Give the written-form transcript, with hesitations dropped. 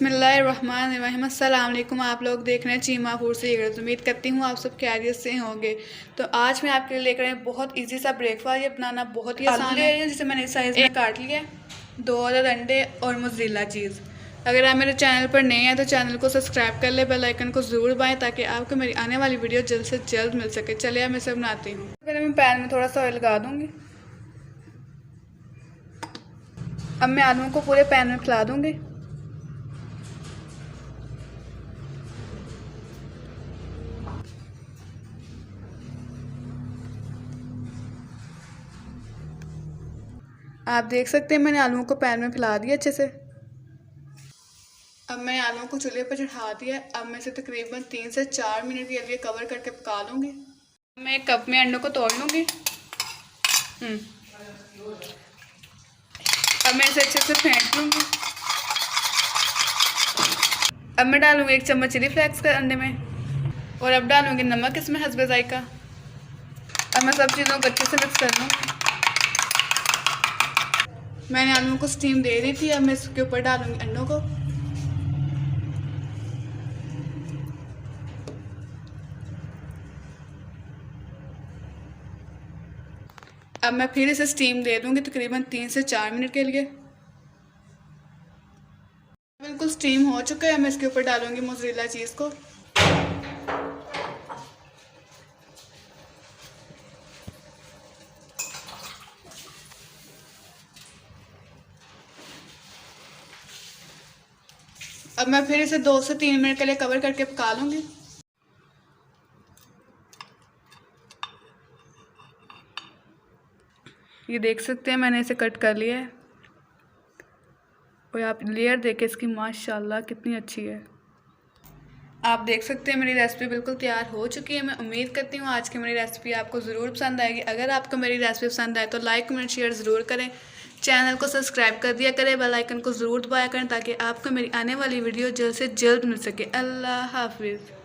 बिस्मिल्लाहिर्रहमानिर्रहीम। अस्सलाम वालेकुम। आप लोग देख रहे हैं चीमा फूड से। उम्मीद करती हूँ आप सब खैरियत से होंगे। तो आज मैं आपके लिए लेकर आई बहुत इजी सा ब्रेकफास्ट। ये बनाना बहुत ही आसान है। जिसे मैंने इस साइज़ में काट लिया है। 2 अदद अंडे और मोज़रेला चीज़। अगर आप मेरे चैनल पर नए हैं तो चैनल को सब्सक्राइब कर ले, बेल आइकन को ज़रूर दबाएं ताकि आपको मेरी आने वाली वीडियो जल्द से जल्द मिल सके। चलिए अब मैं इसे बनाती हूँ। पहले मैं पैन में थोड़ा सा ऑयल लगा दूँगी। अब मैं आलूओं को पूरे पैन में फैला दूँगी। आप देख सकते हैं मैंने आलूओं को पैन में फैला दिया अच्छे से। अब मैं आलूओं को चूल्हे पर चढ़ा दिया। अब मैं इसे तकरीबन 3 से 4 मिनट के लिए कवर करके पका लूँगी। मैं एक कप में अंडों को तोड़ लूँगी। अब मैं इसे अच्छे से फेंट लूँगी। अब मैं डालूँगी 1 चम्मच चिली फ्लेक्स का अंडे में और अब डालूँगी नमक इसमें हस्बे जायका। अब मैं सब चीज़ों को अच्छे से मिक्स कर लूँगी। मैंने आलूओं को स्टीम दे दी थी। अब मैं इसके ऊपर डालूँगी अंडों को। अब मैं फिर इसे स्टीम दे दूँगी तकरीबन 3 से 4 मिनट के लिए। बिल्कुल स्टीम हो चुका है। मैं इसके ऊपर डालूँगी मोज़रेला चीज़ को। अब मैं फिर इसे 2 से 3 मिनट के लिए कवर करके पका लूँगी। ये देख सकते हैं मैंने इसे कट कर लिया है और आप लेयर देखें इसकी, माशाल्लाह कितनी अच्छी है। आप देख सकते हैं मेरी रेसिपी बिल्कुल तैयार हो चुकी है। मैं उम्मीद करती हूँ आज की मेरी रेसिपी आपको ज़रूर पसंद आएगी। अगर आपको मेरी रेसिपी पसंद आए तो लाइक कमेंट शेयर ज़रूर करें। चैनल को सब्सक्राइब कर दिया करें, बेल आइकन को ज़रूर दबाया करें ताकि आपको मेरी आने वाली वीडियो जल्द से जल्द मिल सके। अल्लाह हाफिज़।